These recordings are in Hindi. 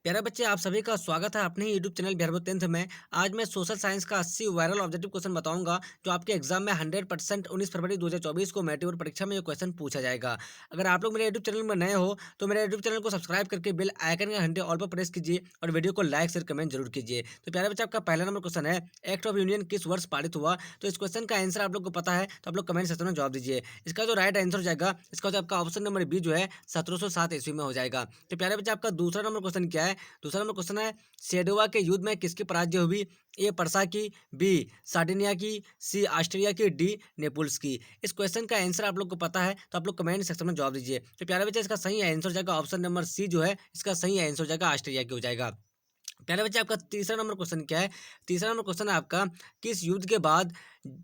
प्यारे बच्चे, आप सभी का स्वागत है अपने ही YouTube channel Bihar board 10th में। आज मैं सोशल साइंस का 80 वायरल ऑब्जेक्टिव क्वेश्चन बताऊंगा जो आपके एग्जाम में 100% 19 फरवरी 2024 को मैट्रिक परीक्षा में ये क्वेश्चन पूछा जाएगा। अगर आप लोग मेरे यूट्यूब चैनल में नए हो तो मेरे यूट्यूब चैनल को सब्सक्राइब करके बेल आइकन का घंटे ऑल पर प्रेस कीजिए और वीडियो को लाइक शेयर कमेंट जरूर कीजिए। तो प्यारे बच्चे, आपका पहला नंबर क्वेश्चन है, एक्ट ऑफ यूनियन किस वर्ष पारित हुआ? तो इस क्वेश्चन का आंसर आप लोग को पता है तो आप लोग कमेंट सेक्शन में जवाब दीजिए। इसका जो राइट आंसर हो जाएगा, इसका जो आपका ऑप्शन नंबर बी जो है 1707 ईस्वी में हो जाएगा। तो प्यारे बच्चे, आपका दूसरा नंबर क्वेश्चन क्या है? दूसरा नंबर क्वेश्चन है, सेडोवा के युद्ध में किसकी पराजय हुई? ए पर्सा की, बी सार्डिनिया की, सी ऑस्ट्रिया की, डी नेपुल्स की। इस क्वेश्चन का आंसर आप लोग को पता है तो आप लोग कमेंट सेक्शन में जवाब दीजिए। तो प्यारे बच्चे, इसका सही आंसर हो जाएगा ऑप्शन नंबर सी जो है, इसका सही आंसर हो जाएगा ऑस्ट्रिया की हो जाएगा। प्यारे बच्चे, आपका तीसरा नंबर क्वेश्चन क्या है? तीसरा नंबर क्वेश्चन है आपका, किस युद्ध के बाद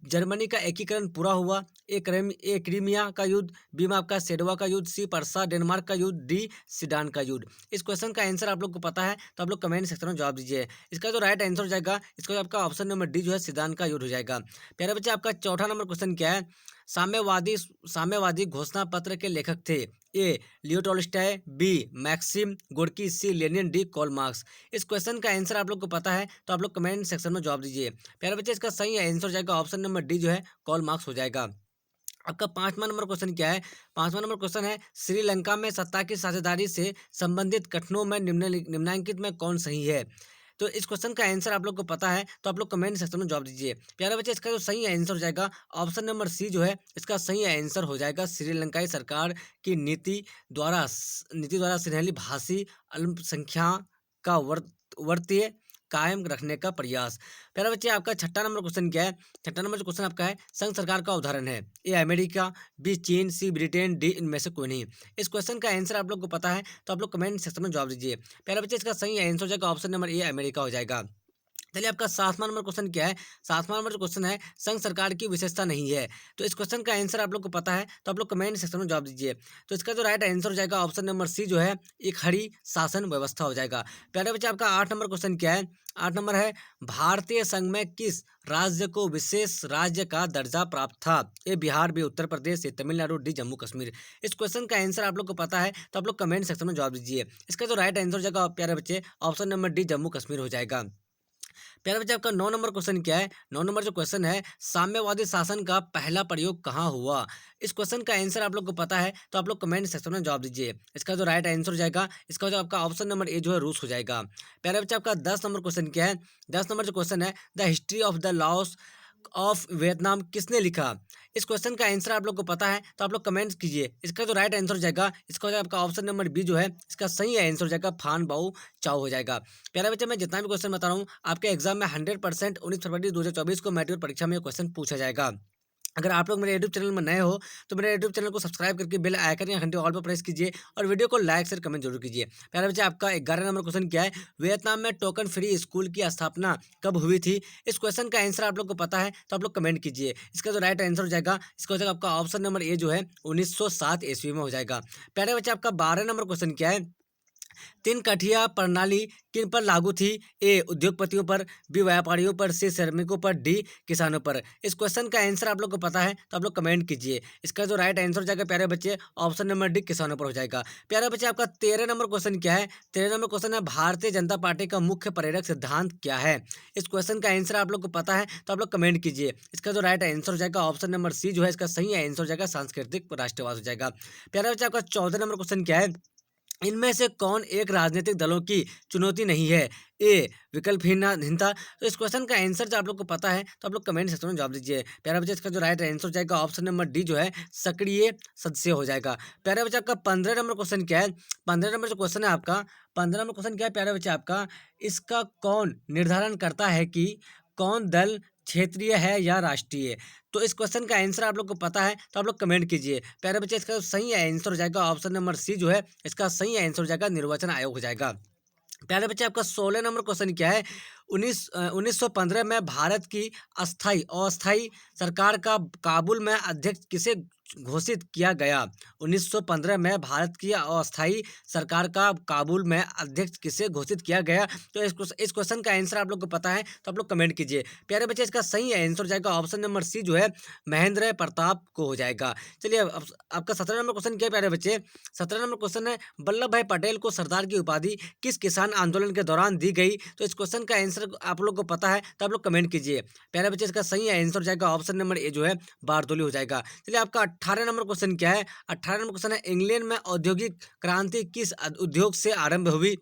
जर्मनी का एकीकरण पूरा हुआ? ए क्रीमिया का युद्ध, बी में आपका सेडवा का युद्ध, सी पर्सा डेनमार्क का युद्ध, डी सीडान का युद्ध। इस क्वेश्चन का आंसर आप लोग को पता है तो आप लोग कमेंट सेक्शन में जवाब दीजिए। इसका जो राइट आंसर हो जाएगा, इसका जो आपका ऑप्शन नंबर डी जो है सीडान का युद्ध हो जाएगा। प्यारे बच्चे, आपका चौथा नंबर क्वेश्चन क्या है? साम्यवादी साम्यवादी घोषणा पत्र के लेखक थे? A Leo Tolstoy, B Maxim Gorky, C Lenin, D Karl Marx. इस क्वेश्चन का आंसर आप लोग को पता है तो आप लोग कमेंट सेक्शन में जवाब दीजिए। प्यारे बच्चे, इसका सही आंसर हो जाएगा ऑप्शन नंबर डी जो है कार्ल मार्क्स हो जाएगा। आपका पांचवा नंबर क्वेश्चन क्या है? पांचवा नंबर क्वेश्चन है, श्रीलंका में सत्ता की साझेदारी से संबंधित कथनों में निम्नलिखित में कौन सही है? तो इस क्वेश्चन का आंसर आप लोग को पता है तो आप लोग कमेंट सेक्शन में जवाब दीजिए। प्यारे बच्चे, इसका जो सही आंसर हो जाएगा ऑप्शन नंबर सी जो है, इसका सही आंसर हो जाएगा श्रीलंकाई सरकार की नीति द्वारा सिंहली भाषी अल्पसंख्या का वर्तीय कायम रखने का प्रयास। प्यारे बच्चे, आपका छठा नंबर क्वेश्चन क्या है? छठा नंबर क्वेश्चन आपका है, संघ सरकार का उदाहरण है? ए अमेरिका, बी चीन, सी ब्रिटेन, डी इनमें से कोई नहीं। इस क्वेश्चन का आंसर आप लोग को पता है तो आप लोग कमेंट सेक्शन में जवाब दीजिए। प्यारे बच्चे, इसका सही आंसर हो जाएगा ऑप्शन नंबर ए अमेरिका हो जाएगा। चलिए, आपका सातवां नंबर क्वेश्चन क्या है? सातवां नंबर जो क्वेश्चन है, संघ सरकार की विशेषता नहीं है। तो इस क्वेश्चन का आंसर आप लोग को पता है तो आप लोग कमेंट सेक्शन में जवाब दीजिए। तो इसका जो राइट आंसर हो जाएगा ऑप्शन नंबर सी जो है, एक खड़ी शासन व्यवस्था हो जाएगा। प्यारे बच्चे, आपका आठ नंबर क्वेश्चन क्या है? आठ नंबर है, भारतीय संघ में किस राज्य को विशेष राज्य का दर्जा प्राप्त था? ए बिहार, बी उत्तर प्रदेश, सी तमिलनाडु, डी जम्मू कश्मीर। इस क्वेश्चन का आंसर आप लोग को पता है तो आप लोग कमेंट सेक्शन में जवाब दीजिए। इसका जो राइट आंसर हो जाएगा प्यारे बच्चे, option number D Jammu Kashmir हो जाएगा। प्यारे बच्चे, आपका 9 नंबर क्वेश्चन क्या है? 9 नंबर जो क्वेश्चन है, साम्यवादी शासन का पहला प्रयोग कहाँ हुआ? इस क्वेश्चन का आंसर आप लोग को पता है तो आप लोग कमेंट सेक्शन में जवाब दीजिए। इसका जो राइट आंसर हो जाएगा, इसका जो आपका ऑप्शन नंबर ए जो है रूस हो जाएगा। प्यारे बच्चे, आपका 10 नंबर क्वेश्चन क्या है? 10 नंबर जो क्वेश्चन है, the history of the loss of Vietnam किसने लिखा? इस क्वेश्चन का आंसर आप लोग को पता है तो आप लोग कमेंट कीजिए। इसका जो राइट आंसर हो जाएगा, इसका हो जाएगा आपका ऑप्शन नंबर बी जो है, इसका सही आंसर हो जाएगा फान बाओ चाओ हो जाएगा। प्यारे बच्चे, मैं जितना भी क्वेश्चन बता रहा हूँ आपके एग्जाम में 100% 19 फरवरी 2024 को मैट्रिक परीक्षा में क्वेश्चन पूछा जाएगा। अगर आप लोग मेरे यूट्यूब चैनल में नए हो तो मेरे यूट्यूब चैनल को सब्सक्राइब करके बेल आइकन या घंटे ऑल पर प्रेस कीजिए और वीडियो को लाइक शेयर कमेंट जरूर कीजिए। प्यारे बच्चे, आपका 11 नंबर क्वेश्चन क्या है? वियतनाम में टोकन फ्री स्कूल की स्थापना कब हुई थी? इस क्वेश्चन का आंसर आप लोग को पता है तो आप लोग कमेंट कीजिए। इसका जो राइट आंसर हो जाएगा, इसका हो जाएगा आपका ऑप्शन नंबर ए जो है 1907 ईस्वी में हो जाएगा। प्यारे बच्चे, आपका 12 नंबर क्वेश्चन क्या है? तीन कठिया प्रणाली किन पर लागू थी? ए उद्योगपतियों पर, बी व्यापारियों पर, सी श्रमिकों पर, डी किसानों पर। इस क्वेश्चन का आंसर आप लोग को पता है तो आप लोग कमेंट कीजिए। इसका जो राइट आंसर हो जाएगा प्यारे बच्चे, ऑप्शन नंबर डी किसानों पर हो जाएगा। प्यारे बच्चे, आपका 13 नंबर क्वेश्चन क्या है? 13 नंबर क्वेश्चन है, भारतीय जनता पार्टी का मुख्य प्रेरक सिद्धांत क्या है? इस क्वेश्चन का आंसर आप लोग को पता है तो आप लोग कमेंट कीजिए। इसका जो राइट आंसर हो जाएगा ऑप्शन नंबर सी जो है, इसका सही आंसर हो जाएगा सांस्कृतिक राष्ट्रवाद हो जाएगा। प्यारे बच्चे, आपका 14 नंबर क्वेश्चन क्या है? इनमें से कौन एक राजनीतिक दलों की चुनौती नहीं है? ए विकल्पहीनता। तो इस क्वेश्चन का आंसर जो आप लोग को पता है तो आप लोग कमेंट सेक्शन में जवाब दीजिए। प्यारा बच्चा, इसका जो राइट आंसर हो जाएगा ऑप्शन नंबर डी जो है, सक्रिय सदस्य हो जाएगा। प्यारा बच्चा, आपका 15 नंबर क्वेश्चन क्या है? 15 नंबर जो क्वेश्चन है आपका, 15 नंबर क्वेश्चन क्या है प्यारे बच्चा आपका? इसका कौन निर्धारण करता है कि कौन दल क्षेत्रीय है या राष्ट्रीय? तो इस क्वेश्चन का आंसर आप लोग को पता है तो आप लोग कमेंट कीजिए। प्यारे बच्चे, इसका सही आंसर हो जाएगा ऑप्शन नंबर सी जो है, इसका सही आंसर हो जाएगा निर्वाचन आयोग हो जाएगा। प्यारे बच्चे, आपका 16 नंबर क्वेश्चन क्या है? 1915 में भारत की अस्थाई अस्थाई सरकार का काबुल में अध्यक्ष किसे घोषित किया गया? 1915 में भारत की अस्थायी सरकार का काबुल में अध्यक्ष किसे घोषित किया गया? तो इस क्वेश्चन का आंसर आप लोग को पता है तो आप लोग कमेंट कीजिए। प्यारे बच्चे, इसका सही आंसर हो जाएगा ऑप्शन नंबर सी, जो है महेंद्र प्रताप को हो जाएगा। चलिए, अब आपका 17 नंबर क्वेश्चन क्या है प्यारे बच्चे? 17 नंबर क्वेश्चन है, वल्लभ भाई पटेल को सरदार की उपाधि किस किसान आंदोलन के दौरान दी गई? तो इस क्वेश्चन का आंसर आप लोग को पता है तो आप लोग कमेंट कीजिए। प्यारे बच्चे, इसका सही आंसर हो जाएगा ऑप्शन नंबर ए, जो है बारदोली हो जाएगा। चलिए, आपका 18 नंबर क्वेश्चन क्या है? 18 नंबर क्वेश्चन है, इंग्लैंड में औद्योगिक क्रांति किस उद्योग से आरंभ हुई?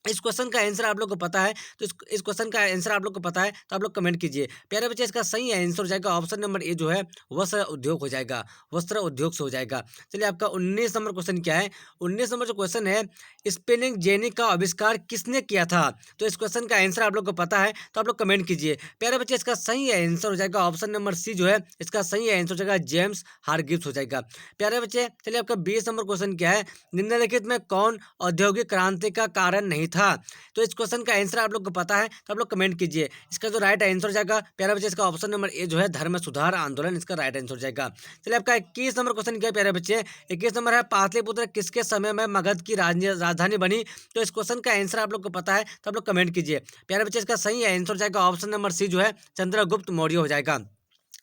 इस क्वेश्चन का आंसर आप लोग को पता है तो इस क्वेश्चन का आंसर आप लोग को पता है तो आप लोग कमेंट कीजिए। प्यारे बच्चे, इसका सही आंसर हो जाएगा ऑप्शन नंबर ए, जो है वस्त्र उद्योग हो जाएगा। वस्त्र उद्योग से हो जाएगा। चलिए, आपका 19 नंबर क्वेश्चन क्या है? 19 नंबर जो क्वेश्चन है, स्पिनिंग जेनी का आविष्कार किसने किया था? तो इस क्वेश्चन का आंसर आप लोग को पता है तो आप लोग कमेंट कीजिए। प्यारे बच्चे, इसका सही आंसर हो जाएगा ऑप्शन नंबर सी, जो है इसका सही आंसर हो जाएगा जेम्स हारग्रीव्स हो जाएगा। प्यारे बच्चे, चलिए, आपका 20 नंबर क्वेश्चन क्या है? निम्नलिखित में कौन औद्योगिक क्रांति का कारण नहीं था? तो इस क्वेश्चन का आंसर आप लोग को पता है तो आप लोग कमेंट कीजिए। इसका जो राइट आंसर हो जाएगा प्यारे बच्चे, इसका ऑप्शन नंबर ए, जो है धर्म सुधार आंदोलन, इसका राइट आंसर हो जाएगा। चलिए, आपका 21 नंबर क्वेश्चन क्या है प्यारे बच्चे? 21 नंबर है, पाटलिपुत्र किसके समय में मगध की राजधानी बनी? तो इस क्वेश्चन का आंसर आप लोग को पता है तो आप लोग कमेंट कीजिए। प्यारे बच्चे, इसका सही आंसर हो जाएगा ऑप्शन नंबर सी, जो है चंद्रगुप्त मौर्य हो जाएगा।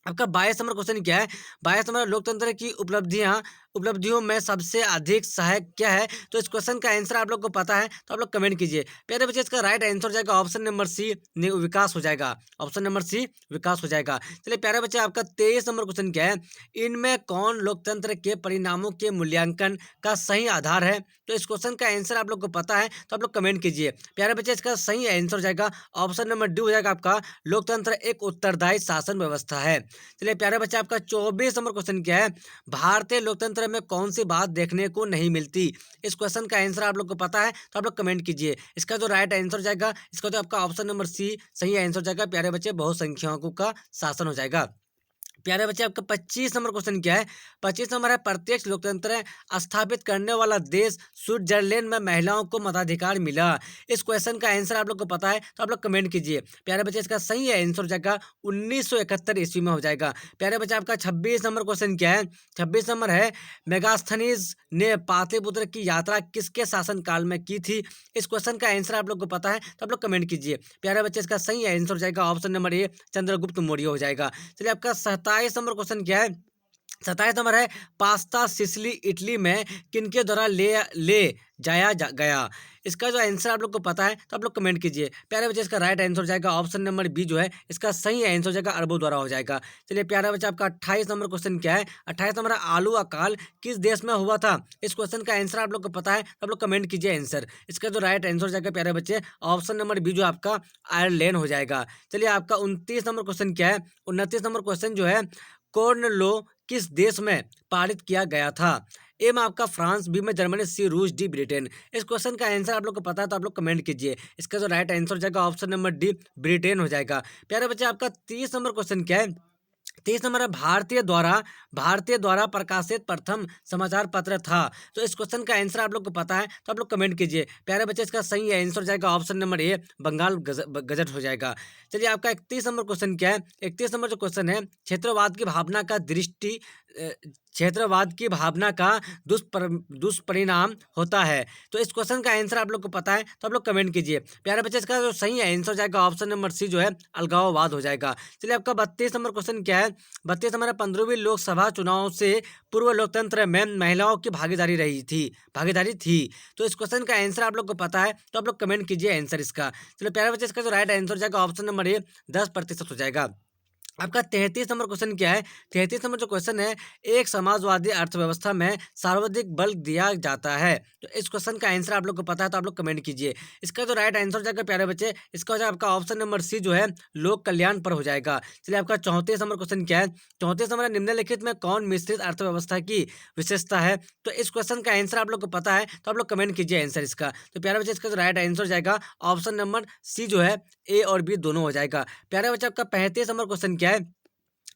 आपका 22 नंबर क्वेश्चन क्या है? 22 नंबर, लोकतंत्र की उपलब्धियों में सबसे अधिक सहायक क्या है? तो इस क्वेश्चन का आंसर आप लोग को पता है तो आप लोग कमेंट कीजिए। प्यारे बच्चे, इसका राइट आंसर हो जाएगा ऑप्शन नंबर सी, विकास हो जाएगा। ऑप्शन नंबर सी, विकास हो जाएगा। चलिए, प्यारे बच्चे, आपका 23 नंबर क्वेश्चन क्या है? इनमें कौन लोकतंत्र के परिणामों के मूल्यांकन का सही आधार है? तो इस क्वेश्चन का आंसर आप लोग को पता है तो आप लोग कमेंट कीजिए। प्यारे बच्चे, इसका सही आंसर हो जाएगा ऑप्शन नंबर डी हो जाएगा आपका, लोकतंत्र एक उत्तरदायी शासन व्यवस्था है। चलिए, प्यारे बच्चे, आपका 24 नंबर क्वेश्चन क्या है? भारतीय लोकतंत्र में कौन सी बात देखने को नहीं मिलती? इस क्वेश्चन का आंसर आप लोग को पता है तो आप लोग कमेंट कीजिए। इसका जो राइट आंसर हो जाएगा, इसका जो आपका ऑप्शन नंबर सी सही आंसर हो जाएगा। प्यारे बच्चे, बहुसंख्यकों का शासन हो जाएगा। प्यारे बच्चे, आपका 25 नंबर क्वेश्चन क्या है? 25 नंबर है, प्रत्यक्ष लोकतंत्र स्थापित करने वाला देश स्विट्जरलैंड में महिलाओं को मताधिकार मिला। इस क्वेश्चन का आंसर आप लोग को पता है तो आप लोग कमेंट कीजिए। प्यारे बच्चे, इसका सही आंसर हो जाएगा 1971 ईस्वी में हो जाएगा। प्यारे बच्चे, आपका 26 नंबर क्वेश्चन क्या है? 26 नंबर है, मेगास्थनीज ने पाटलिपुत्र की यात्रा किसके शासनकाल में की थी? इस क्वेश्चन का आंसर आप लोग को पता है तो आप लोग कमेंट कीजिए। प्यारे बच्चे, इसका सही आंसर हो जाएगा ऑप्शन नंबर ए, चंद्रगुप्त मौर्य हो जाएगा। चलिए, आपका 27 नंबर क्वेश्चन क्या है? 27 नंबर है, पास्ता सिसिली इटली में किनके द्वारा ले गया? इसका जो आंसर आप लोग को पता है तो आप लोग कमेंट कीजिए। प्यारे बच्चे, इसका राइट आंसर हो जाएगा ऑप्शन नंबर बी, जो है इसका सही आंसर हो जाएगा अरबों द्वारा हो जाएगा। चलिए, प्यारा बच्चा, आपका 28 नंबर क्वेश्चन क्या है? 28 नंबर है, आलू अकाल किस देश में हुआ था? इस क्वेश्चन का आंसर आप लोग को पता है तो आप लोग कमेंट कीजिए आंसर। इसका जो राइट आंसर हो जाएगा प्यारे बच्चे, ऑप्शन नंबर बी, जो आपका आयरलैंड हो जाएगा। चलिए, आपका 29 नंबर क्वेश्चन क्या है? 29 नंबर क्वेश्चन जो है, कॉर्न लॉ किस देश में पारित किया गया था? ए में आपका फ्रांस, बी में जर्मनी, सी रूस, डी ब्रिटेन। इस क्वेश्चन का आंसर आप लोग को पता है तो आप लोग कमेंट कीजिए। इसका जो राइट आंसर हो जाएगा ऑप्शन नंबर डी, ब्रिटेन हो जाएगा। प्यारे बच्चे, आपका 30 नंबर क्वेश्चन क्या है? 30 नंबर है, भारतीय द्वारा प्रकाशित प्रथम समाचार पत्र था। तो इस क्वेश्चन का आंसर आप लोग को पता है तो आप लोग कमेंट कीजिए। प्यारे बच्चे, इसका सही आंसर हो जाएगा option number A, Bengal gazette हो जाएगा। चलिए, आपका 31 नंबर क्वेश्चन क्या है? 31 नंबर जो क्वेश्चन है, क्षेत्रवाद की भावना का दुष्परिणाम होता है। तो इस क्वेश्चन का आंसर आप लोग को पता है तो आप लोग कमेंट कीजिए। प्यारे बच्चे, इसका जो सही आंसर हो जाएगा ऑप्शन नंबर सी, जो है अलगाववाद हो जाएगा। चलिए, आपका 32 नंबर क्वेश्चन क्या है? 32 नंबर 15वीं लोकसभा चुनाव से पूर्व लोकतंत्र में महिलाओं की भागीदारी थी। तो इस क्वेश्चन का आंसर आप लोग को पता है तो आप लोग कमेंट कीजिए आंसर इसका। चलिए, प्यारे बच्चे, इसका जो राइट आंसर हो जाएगा ऑप्शन नंबर ए, 10% हो जाएगा। आपका 33 नंबर क्वेश्चन क्या है? 33 नंबर जो क्वेश्चन है, एक समाजवादी अर्थव्यवस्था में सर्वाधिक बल दिया जाता है। तो इस क्वेश्चन का आंसर आप लोग को पता है तो आप लोग कमेंट कीजिए। इसका जो राइट आंसर हो जाएगा प्यारे बच्चे, इसका हो जाएगा आपका ऑप्शन नंबर सी, जो है लोक कल्याण पर हो जाएगा। चलिए, आपका 34 नंबर क्वेश्चन क्या है? 34 नंबर, निम्नलिखित में कौन मिश्रित अर्थव्यवस्था की विशेषता है? तो इस क्वेश्चन का आंसर आप लोग को पता है तो आप लोग कमेंट कीजिए आंसर इसका। तो प्यारे बच्चे, इसका जो राइट आंसर हो जाएगा ऑप्शन नंबर सी, जो है ए और बी दोनों हो जाएगा। प्यारे बच्चे, आपका 35 नंबर क्वेश्चन क्या है?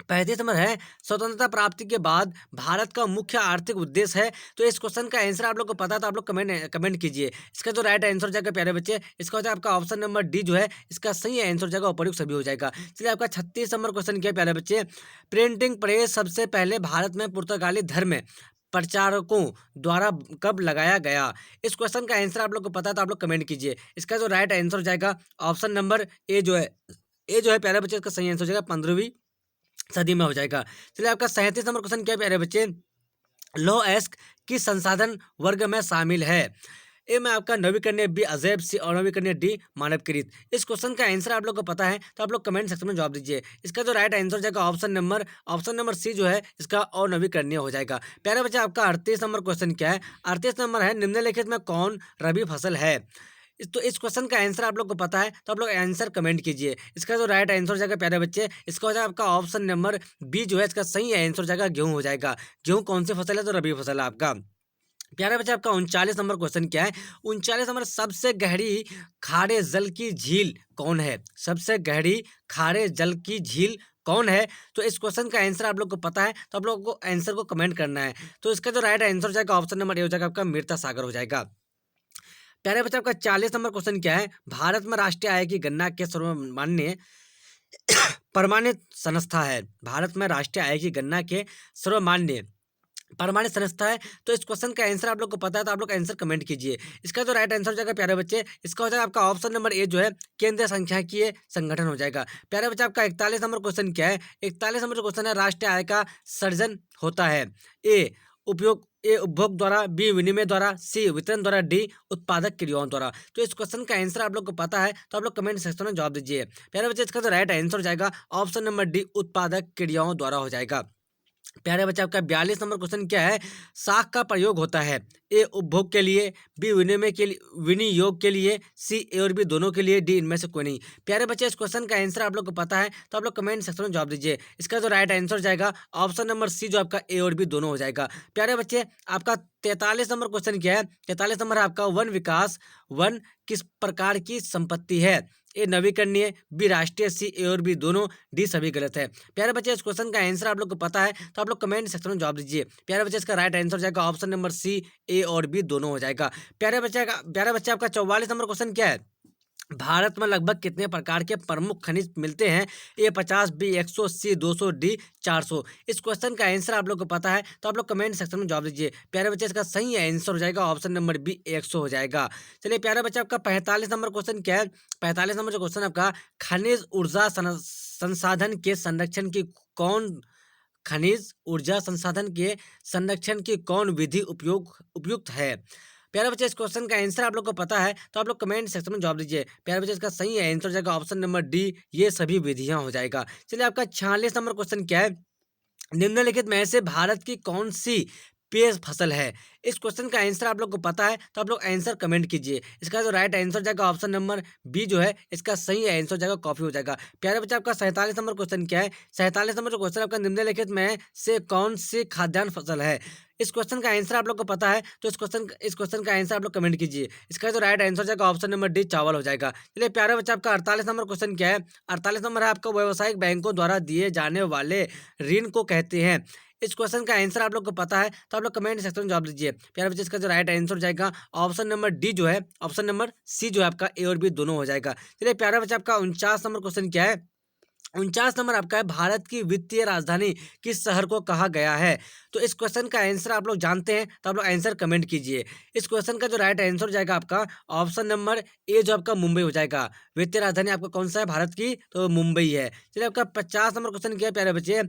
35 नंबर है, स्वतंत्रता प्राप्ति के बाद भारत का मुख्य आर्थिक उद्देश्य है। तो इस क्वेश्चन का आंसर आप लोग को पता है तो आप लोग कमेंट कीजिए। इसका जो राइट आंसर हो जाएगा प्यारे बच्चे, इसका हो जाएगा आपका ऑप्शन नंबर डी जो है इसका सही आंसर हो जाएगा, उपर्युक्त सभी हो जाएगा। चलिए आपका 36 नंबर क्वेश्चन क्या है प्यारे बच्चे, प्रिंटिंग प्रेस सबसे पहले भारत में पुर्तगाली धर्म प्रचारकों द्वारा कब लगाया गया? इस क्वेश्चन का आंसर आप लोग को पता है तो आप लोग कमेंट कीजिए। इसका जो राइट आंसर हो जाएगा ऑप्शन नंबर ए जो है प्यारे बच्चे इसका सही आंसर हो जाएगा 15वीं सदी में हो जाएगा। चलिए आपका 37 नंबर क्वेश्चन क्या है प्यारे बच्चे, लो एस्क किस संसाधन वर्ग में शामिल है? ए में आपका नवीकरणीय, बी अजैब, सी अनवीकरणीय, डी मानवकृत। इस क्वेश्चन का आंसर आप लोग को पता है तो आप लोग कमेंट सेक्शन में जवाब दीजिए। इसका जो राइट आंसर हो जाएगा ऑप्शन नंबर सी जो है इसका अनवीकरणीय हो जाएगा। प्यारे बच्चे आपका 38 नंबर क्वेश्चन क्या है, 38 नंबर है, निम्नलिखित में कौन रबी फसल है? तो इस क्वेश्चन का आंसर आप लोग को पता है तो आप लोग आंसर कमेंट कीजिए। इसका जो राइट आंसर हो जाएगा प्यारे बच्चे, इसका हो जाएगा आपका ऑप्शन नंबर बी जो है इसका सही आंसर हो जाएगा गेहूं हो जाएगा। गेहूं कौन सी फसल है? तो रबी फसल है आपका। प्यारे बच्चे आपका 39 नंबर क्वेश्चन क्या है, 39 नंबर, सबसे गहरी खारे जल की झील कौन है? सबसे गहरी खारे जल की झील कौन है? तो इस क्वेश्चन का आंसर आप लोग को पता है तो आप लोगों को आंसर को कमेंट करना है। तो इसका जो राइट आंसर हो जाएगा ऑप्शन नंबर ए हो जाएगा आपका मीरता सागर हो जाएगा। प्यारे बच्चे आपका 40 नंबर क्वेश्चन क्या है, भारत में राष्ट्रीय आय की गणना के सर्वमान्य प्रमाणित संस्था है? भारत में राष्ट्रीय आय की गणना के सर्वमान्य प्रमाणित संस्था है। तो इस क्वेश्चन का आंसर आप लोग को पता है तो आप लोग आंसर कमेंट कीजिए। इसका जो राइट आंसर हो जाएगा प्यारे बच्चे, इसका हो जाएगा आपका ऑप्शन नंबर ए जो है केंद्रीय सांख्यिकीय संगठन हो जाएगा। प्यारे बच्चे आपका 41 नंबर क्वेश्चन क्या है, 41 नंबर जो क्वेश्चन है, राष्ट्रीय आय का सर्जन होता है? ए उपभोग द्वारा, बी विनिमय द्वारा, सी वितरण द्वारा, डी उत्पादक क्रियाओं द्वारा। तो इस क्वेश्चन का आंसर आप लोग को पता है तो आप लोग कमेंट सेक्शन में जवाब दीजिए। प्यारे बच्चे इसका जो राइट आंसर हो जाएगा ऑप्शन नंबर डी उत्पादक क्रियाओं द्वारा हो जाएगा। प्यारे बच्चे आपका 42 नंबर क्वेश्चन क्या है, साख का प्रयोग होता है? ए उपभोग के लिए, बी विनियोग के लिए, सी ए और बी दोनों के लिए, डी इनमें से कोई नहीं। प्यारे बच्चे इस क्वेश्चन का आंसर आप लोग को पता है तो आप लोग कमेंट सेक्शन में जवाब दीजिए। इसका जो राइट आंसर हो जाएगा ऑप्शन नंबर सी जो आपका ए और बी दोनों हो जाएगा। प्यारे बच्चे आपका 43 नंबर क्वेश्चन क्या है, 43 नंबर है आपका, वन किस प्रकार की संपत्ति है? ए नवीकरणीय, बी राष्ट्रीय, सी ए और बी दोनों, डी सभी गलत है। प्यारे बच्चे इस क्वेश्चन का आंसर आप लोग को पता है तो आप लोग कमेंट सेक्शन में जवाब दीजिए। प्यारे बच्चे इसका राइट आंसर हो जाएगा ऑप्शन नंबर सी ए और बी दोनों हो जाएगा। प्यारे बच्चे आपका 44 नंबर क्वेश्चन क्या है, भारत में लगभग कितने प्रकार के प्रमुख खनिज मिलते हैं? ए 50, बी 100, सी 200, डी 400। इस क्वेश्चन का आंसर आप लोग को पता है तो आप लोग कमेंट सेक्शन में जवाब दीजिए। प्यारे बच्चे इसका सही आंसर हो जाएगा ऑप्शन नंबर बी 100 हो जाएगा। चलिए प्यारे बच्चे आपका 45 नंबर क्वेश्चन क्या है, 45 नंबर जो क्वेश्चन आपका, खनिज ऊर्जा संसाधन के संरक्षण की कौन खनिज ऊर्जा संसाधन के संरक्षण की कौन विधि उपयुक्त है? प्यारे बच्चे इस क्वेश्चन का आंसर आप लोग को पता है तो आप लोग कमेंट सेक्शन में जवाब दीजिए। प्यारे बच्चे इसका सही आंसर हो जाएगा ऑप्शन नंबर डी, ये सभी विधियां हो जाएगा। चलिए आपका 46 नंबर क्वेश्चन क्या है, निम्नलिखित में से भारत की कौन सी पेय फसल है? इस क्वेश्चन का आंसर आप लोग को पता है तो आप लोग आंसर कमेंट कीजिए। इसका जो राइट आंसर हो जाएगा ऑप्शन नंबर बी जो है इसका सही आंसर हो जाएगा कॉफी हो जाएगा। प्यारे बच्चे आपका 47 नंबर क्वेश्चन क्या है, 47 नंबर जो क्वेश्चन आपका, निम्नलिखित में से कौन सी खाद्यान्न फसल है? इस क्वेश्चन का आंसर आप लोग को पता है तो इस क्वेश्चन का आंसर आप लोग कमेंट कीजिए। इसका जो राइट आंसर हो जाएगा ऑप्शन नंबर डी चावल हो जाएगा। चलिए प्यारे बच्चे आपका 48 नंबर क्वेश्चन क्या है, 48 नंबर है आपका, व्यावसायिक बैंकों द्वारा दिए जाने वाले ऋण को कहते हैं? इस क्वेश्चन का आंसर आप लोग को पता है तो आप लोग कमेंट सेक्शन में जवाब दीजिए। प्यारे बच्चे इसका जो राइट आंसर हो जाएगा ऑप्शन नंबर डी जो है, ऑप्शन नंबर सी जो है आपका ए और बी दोनों हो जाएगा। चलिए प्यारे बच्चे आपका 49 नंबर क्वेश्चन क्या है, 49 नंबर आपका है, भारत की वित्तीय राजधानी किस शहर को कहा गया है? तो इस क्वेश्चन का आंसर आप लोग जानते हैं तो आप लोग आंसर कमेंट कीजिए। इस क्वेश्चन का जो राइट आंसर हो जाएगा आपका ऑप्शन नंबर ए जो आपका मुंबई हो जाएगा। वित्तीय राजधानी आपका कौन सा है भारत की? तो मुंबई है। चलिए आपका 50 नंबर क्वेश्चन क्या है प्यारे बच्चे,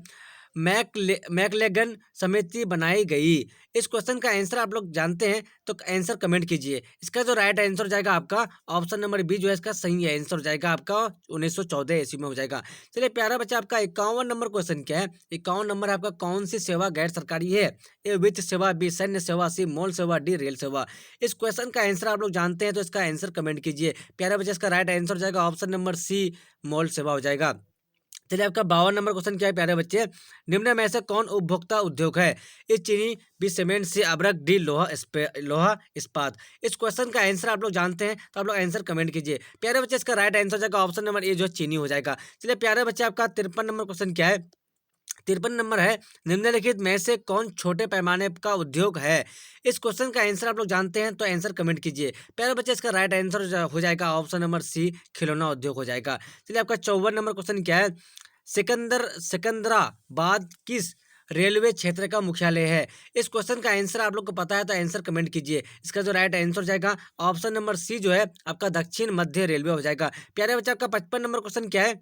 मैकलेगन समिति बनाई गई। इस क्वेश्चन का आंसर आप लोग जानते हैं तो आंसर कमेंट कीजिए। इसका जो राइट आंसर हो जाएगा आपका ऑप्शन नंबर बी जो है इसका सही आंसर हो जाएगा आपका 1914 ईस्वी में हो जाएगा। चलिए प्यारा बच्चा आपका 51 नंबर क्वेश्चन क्या है, 51 नंबर आपका, कौन सी सेवा गैर सरकारी है? ए वित्त सेवा, बी सैन्य सेवा, सी मॉल सेवा, डी रेल सेवा। इस क्वेश्चन का आंसर आप लोग जानते हैं तो इसका आंसर कमेंट कीजिए। प्यारा बच्चा इसका राइट आंसर हो जाएगा ऑप्शन नंबर सी मॉल सेवा हो जाएगा। चलिए आपका 52 नंबर क्वेश्चन क्या है प्यारे बच्चे, निम्न में से कौन उपभोक्ता उद्योग है? ए चीनी, बी सीमेंट, सी अब्रक, डी लोहा इस्पात। इस क्वेश्चन का आंसर आप लोग जानते हैं तो आप लोग आंसर कमेंट कीजिए। प्यारे बच्चे इसका राइट आंसर हो जाएगा ऑप्शन नंबर ए जो चीनी हो जाएगा। चलिए प्यारे बच्चे आपका 53 नंबर क्वेश्चन क्या है, 53 नंबर है, निम्नलिखित में से कौन छोटे पैमाने का उद्योग है? इस क्वेश्चन का आंसर आप लोग जानते हैं तो आंसर कमेंट कीजिए। प्यारे बच्चे, इसका राइट आंसर हो जाएगा ऑप्शन नंबर सी, खिलौना उद्योग हो जाएगा। चलिए, आपका 54 नंबर क्वेश्चन क्या है? सिकंदराबाद किस रेलवे क्षेत्र का मुख्यालय है? इस क्वेश्चन का आंसर आप लोग को पता है तो आंसर कमेंट कीजिए। इसका जो राइट आंसर हो जाएगा ऑप्शन नंबर सी जो है आपका दक्षिण मध्य रेलवे हो जाएगा। प्यारे बच्चे, आपका 55 नंबर क्वेश्चन क्या है?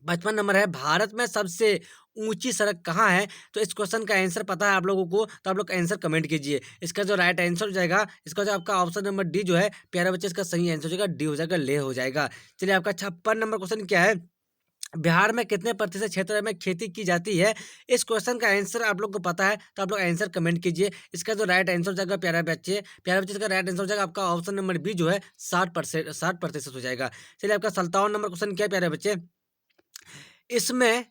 55 नंबर है, भारत में सबसे ऊंची सड़क कहाँ है? तो इस क्वेश्चन का आंसर पता है आप लोगों को तो आप लोग आंसर कमेंट कीजिए। इसका जो राइट आंसर हो जाएगा, इसका जो आपका ऑप्शन नंबर डी जो है प्यारे बच्चे, इसका सही आंसर हो जाएगा डी हो जाएगा, लेह हो जाएगा। चलिए, आपका 56 नंबर क्वेश्चन क्या है? बिहार में कितने प्रतिशत क्षेत्र में खेती की जाती है? इस क्वेश्चन का आंसर आप लोग को पता है तो आप लोग आंसर कमेंट कीजिए। इसका जो राइट आंसर हो जाएगा प्यारे बच्चे, इसका राइट आंसर हो जाएगा आपका ऑप्शन नंबर बी जो है 60% हो जाएगा। चलिए, आपका 57 नंबर क्वेश्चन क्या है प्यारे बच्चे? इसमें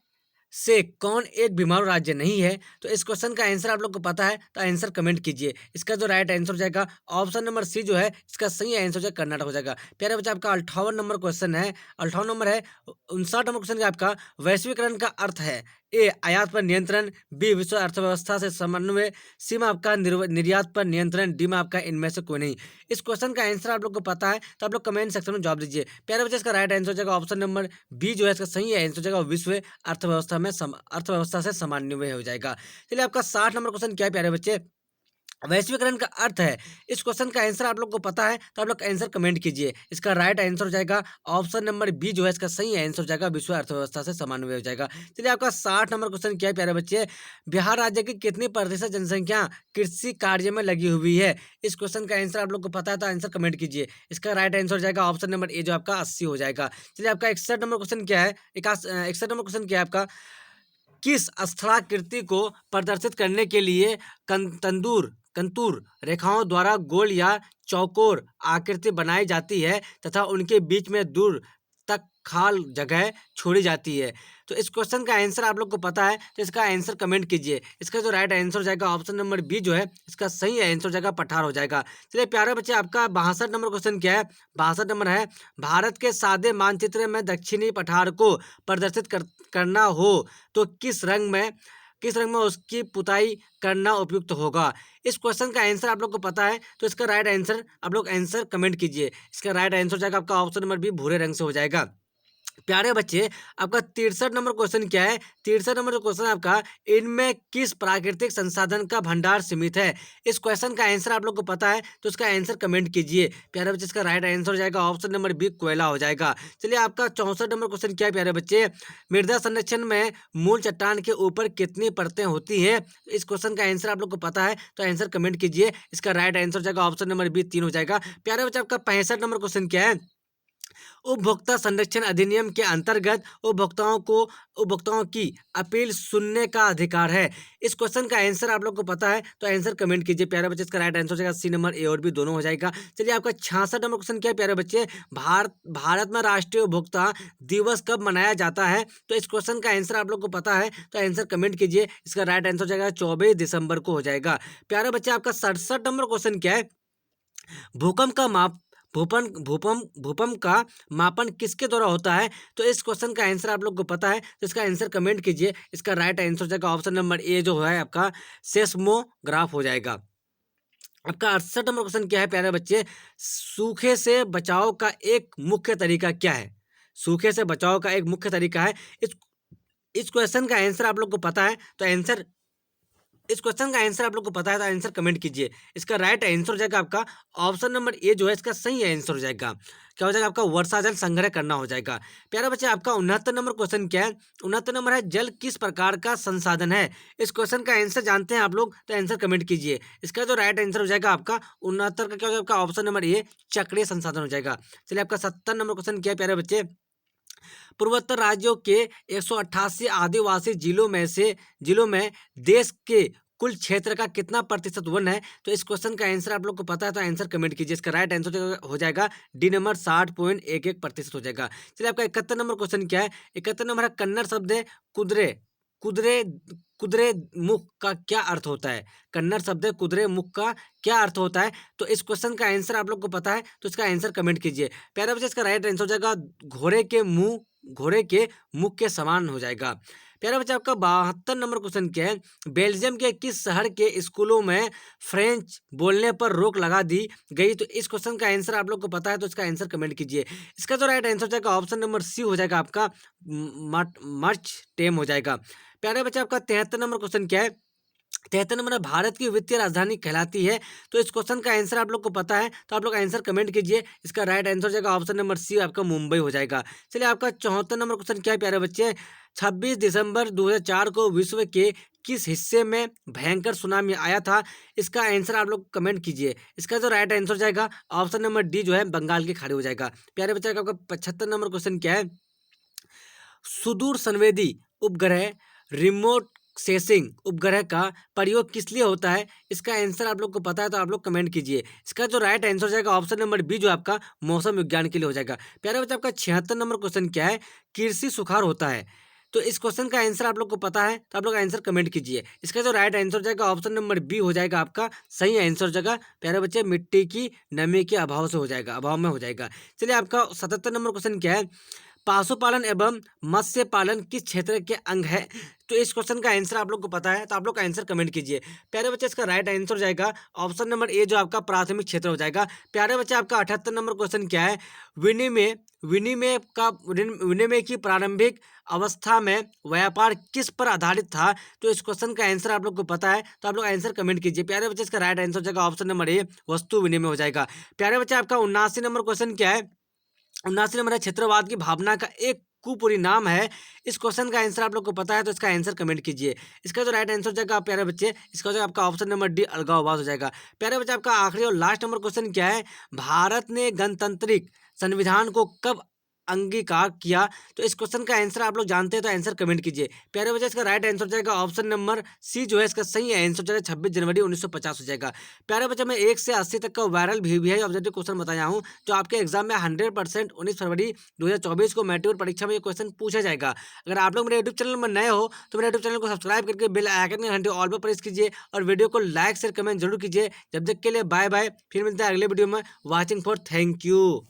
से कौन एक बीमारू राज्य नहीं है? तो इस क्वेश्चन का आंसर आप लोग को पता है तो आंसर कमेंट कीजिए। इसका जो राइट आंसर हो जाएगा ऑप्शन नंबर सी जो है इसका सही आंसर हो जाएगा कर्नाटक हो जाएगा। प्यारे बच्चे, आपका 58 नंबर क्वेश्चन है, 58 नंबर है, 59 नंबर क्वेश्चन का आपका वैश्वीकरण का अर्थ है? ए, आयात पर नियंत्रण, बी, विश्व अर्थव्यवस्था से समन्वय, सी में आपका निर्यात पर नियंत्रण, डी में आपका इनमें से कोई नहीं। इस क्वेश्चन का आंसर आप लोग को पता है तो आप लोग कमेंट सेक्शन में जवाब दीजिए। प्यारे बच्चे, इसका राइट आंसर हो जाएगा ऑप्शन नंबर बी जो है इसका सही आंसर हो जाएगा विश्व अर्थव्यवस्था से समन्वय हो जाएगा। चलिए, आपका 60 नंबर क्वेश्चन क्या है प्यारे बच्चे? वैश्वीकरण का अर्थ है? इस क्वेश्चन का आंसर आप लोग को पता है तो आप लोग आंसर कमेंट कीजिए। इसका राइट आंसर हो जाएगा ऑप्शन नंबर बी जो है इसका सही आंसर हो जाएगा विश्व अर्थव्यवस्था से समन्वय हो जाएगा। चलिए, आपका 60 नंबर क्वेश्चन क्या है प्यारे बच्चे? बिहार राज्य की कितनी प्रतिशत जनसंख्या कृषि कार्य में लगी हुई है? इस क्वेश्चन का आंसर आप लोग को पता है तो आंसर कमेंट कीजिए। इसका राइट आंसर हो जाएगा ऑप्शन नंबर ए जो आपका 80 हो जाएगा। चलिए, आपका 61 नंबर क्वेश्चन क्या है? 61 नंबर क्वेश्चन क्या है आपका? किस स्थलाकृति को प्रदर्शित करने के लिए कंतूर रेखाओं द्वारा गोल या चौकोर आकृति बनाई जाती है तथा उनके बीच में दूर तक खाल जगह छोड़ी जाती है? तो इस क्वेश्चन का आंसर आप लोग को पता है तो इसका आंसर कमेंट कीजिए। इसका जो राइट आंसर हो जाएगा ऑप्शन नंबर बी जो है इसका सही आंसर हो जाएगा पठार हो जाएगा। चलिए, प्यारे बच्चे, आपका 62 नंबर क्वेश्चन क्या है? 62 नंबर है, भारत के सादे मानचित्र में दक्षिणी पठार को प्रदर्शित करना हो तो किस रंग में उसकी पुताई करना उपयुक्त होगा? इस क्वेश्चन का आंसर आप लोग को पता है तो इसका राइट आंसर आप लोग आंसर कमेंट कीजिए। इसका राइट आंसर हो जाएगा आपका ऑप्शन नंबर बी, भूरे रंग से हो जाएगा। प्यारे बच्चे, आपका 63 नंबर क्वेश्चन क्या है? 63 नंबर क्वेश्चन आपका, इनमें किस प्राकृतिक संसाधन का भंडार सीमित है? इस क्वेश्चन का आंसर आप लोग को पता है तो इसका आंसर कमेंट कीजिए। प्यारे बच्चे, इसका राइट आंसर हो जाएगा ऑप्शन नंबर बी, कोयला हो जाएगा। चलिए, आपका 64 नंबर क्वेश्चन क्या है प्यारे बच्चे? मृदा संरक्षण में मूल चट्टान के ऊपर कितनी परतें होती है? इस क्वेश्चन का आंसर आप लोग को पता है तो आंसर कमेंट कीजिए। इसका राइट आंसर हो जाएगा ऑप्शन नंबर बी, 3 हो जाएगा। प्यारे बच्चे, आपका 65 नंबर क्वेश्चन क्या है? उपभोक्ता संरक्षण अधिनियम के अंतर्गत उपभोक्ताओं की अपील सुनने का अधिकार है? इस क्वेश्चन का आंसर आप लोग को पता है तो आंसर कमेंट कीजिए। प्यारे बच्चे, इसका राइट आंसर हो जाएगा सी नंबर, ए और बी दोनों हो जाएगा। चलिए, आपका 66 नंबर क्वेश्चन क्या है प्यारे बच्चे? भारत में राष्ट्रीय उपभोक्ता दिवस कब मनाया जाता है? तो इस क्वेश्चन का आंसर आप लोग को पता है तो आंसर कमेंट कीजिए। इसका राइट आंसर हो जाएगा 24 दिसंबर को हो जाएगा। प्यारे बच्चे, आपका 67 नंबर क्वेश्चन क्या है? भूकंप का माप भूकंप का मापन किसके द्वारा होता है? तो इस क्वेश्चन का आंसर आप लोग को पता है तो इसका आंसर कमेंट कीजिए। इसका राइट आंसर हो जाएगा ऑप्शन नंबर ए जो है आपका सेस्मोग्राफ हो जाएगा। आपका 68 नंबर क्वेश्चन क्या है प्यारे बच्चे? सूखे से बचाव का एक मुख्य तरीका क्या है? सूखे से बचाव का एक मुख्य तरीका है। इस क्वेश्चन का आंसर आप लोग को पता है तो आंसर कमेंट कीजिए। इसका राइट आंसर हो जाएगा आपका ऑप्शन नंबर ए जो है इसका सही आंसर हो जाएगा। क्या हो जाएगा आपका? वर्षा जल संग्रह करना हो जाएगा। प्यारे बच्चे, आपका 69 नंबर क्वेश्चन क्या है? 69 नंबर है, जल किस प्रकार का संसाधन है? इस क्वेश्चन का आंसर जानते हैं आप लोग तो आंसर कमेंट कीजिए। इसका जो राइट आंसर हो जाएगा आपका 69 का क्या हो जाएगा? आपका ऑप्शन नंबर ए, चक्रीय संसाधन हो जाएगा। चलिए, आपका 70 नंबर क्वेश्चन क्या है प्यारे बच्चे? पूर्वोत्तर राज्यों के 188 आदिवासी जिलों में देश के कुल क्षेत्र का कितना प्रतिशत वन है? तो इस क्वेश्चन का आंसर आप लोग को पता है तो आंसर कमेंट कीजिए। इसका राइट आंसर हो जाएगा डी नंबर, 60.11% हो जाएगा। चलिए, आपका 71 नंबर क्वेश्चन क्या है? 71 नंबर है, कन्नड़ शब्द है कुदरे कुदरे कुदरे मुख का क्या अर्थ होता है? कन्नड़ शब्द है कुदरे मुख का क्या अर्थ होता है? तो इस क्वेश्चन का आंसर आप लोग को पता है तो इसका आंसर कमेंट कीजिए। प्यारे बच्चे, इसका राइट आंसर हो जाएगा घोड़े के मुख के समान हो जाएगा। प्यारे बच्चे आपका 72 नंबर क्वेश्चन क्या है, बेल्जियम के किस शहर के स्कूलों में फ्रेंच बोलने पर रोक लगा दी गई? तो इस क्वेश्चन का आंसर आप लोग को पता है तो इसका आंसर कमेंट कीजिए। इसका जो राइट आंसर हो जाएगा ऑप्शन नंबर सी हो जाएगा आपका, मार्च टेम हो जाएगा। प्यारे बच्चे आपका 73 नंबर क्वेश्चन क्या है, 73 नंबर में भारत की वित्तीय राजधानी कहलाती है? तो इस क्वेश्चन का आंसर आप लोग को पता है तो आप लोग आंसर कमेंट कीजिए। इसका राइट आंसर हो जाएगा ऑप्शन नंबर सी आपका मुंबई हो जाएगा। चलिए आपका 74 नंबर क्वेश्चन क्या है प्यारे बच्चे, 26 दिसंबर 2004 को विश्व के किस हिस्से में भयंकर सुनामी आया था? इसका आंसर आप लोग कमेंट कीजिए। इसका जो राइट आंसर हो जाएगा ऑप्शन नंबर डी जो है बंगाल की खाड़ी हो जाएगा। प्यारे बच्चे आपका 75 नंबर क्वेश्चन क्या है, सुदूर संवेदी उपग्रह रिमोट सेंसिंग उपग्रह का प्रयोग किस लिए होता है? इसका आंसर आप लोग को पता है तो आप लोग कमेंट कीजिए। इसका जो राइट आंसर हो जाएगा ऑप्शन नंबर बी जो आपका मौसम विज्ञान के लिए हो जाएगा। प्यारे बच्चे आपका 76 नंबर क्वेश्चन क्या है, कृषि सुखाड़ होता है? तो इस क्वेश्चन का आंसर आप लोग को पता है तो आप लोग आंसर कमेंट कीजिए। इसका जो राइट आंसर हो जाएगा ऑप्शन नंबर बी हो जाएगा आपका सही आंसर हो जाएगा। प्यारे बच्चे मिट्टी की नमी के अभाव से हो जाएगा, अभाव में हो जाएगा। चलिए आपका 77 नंबर क्वेश्चन क्या है, पशुपालन एवं मत्स्य पालन किस क्षेत्र के अंग है? तो इस क्वेश्चन का आंसर आप लोग को पता है तो आप लोग का आंसर कमेंट कीजिए। प्यारे बच्चे इसका राइट आंसर हो जाएगा ऑप्शन नंबर ए जो आपका प्राथमिक क्षेत्र हो जाएगा। प्यारे बच्चे आपका 78 नंबर क्वेश्चन क्या है, विनिमय विनिमय की प्रारंभिक अवस्था में व्यापार किस पर आधारित था? तो इस क्वेश्चन का आंसर आप लोग को पता है तो आप लोग आंसर कमेंट कीजिए। प्यारे बच्चे इसका राइट आंसर हो जाएगा ऑप्शन नंबर ए वस्तु विनिमय हो जाएगा। प्यारे बच्चे आपका 79 नंबर क्वेश्चन क्या है, 79 नंबर है क्षेत्रवाद की भावना का एक कुपरिणाम है? इस क्वेश्चन का आंसर आप लोग को पता है तो इसका आंसर कमेंट कीजिए। इसका जो राइट आंसर हो जाएगा प्यारे बच्चे इसका हो जाएगा आपका ऑप्शन नंबर डी अलगाववाद हो जाएगा। प्यारे बच्चे आपका आखिरी और लास्ट नंबर क्वेश्चन क्या है, भारत ने गणतांत्रिक संविधान को कब अंगीकार किया? तो इस क्वेश्चन का आंसर आप लोग जानते हैं तो आंसर कमेंट कीजिए। प्यारे बच्चे इसका राइट आंसर हो जाएगा ऑप्शन नंबर सी जो है इसका सही आंसर हो जाएगा 26 जनवरी 1950 हो जाएगा। प्यारे बच्चे मैं 1 से 80 तक का वायरल वीवीआई ऑब्जेक्टिव क्वेश्चन बताया हूँ जो आपके एग्जाम में 100% 19 फरवरी 2024 को मैट्रिक परीक्षा में ये क्वेश्चन पूछा जाएगा। अगर आप लोग मेरे यूट्यूब चैनल में नए हो तो मेरे यूट्यूब चैनल को सब्सक्राइब करके बेल आइकन के घंटे ऑल पर प्रेस कीजिए और वीडियो को लाइक शेयर कमेंट जरूर कीजिए। जब तक के लिए बाय बाय, फिर मिलते हैं अगले वीडियो में। Watching for thank you.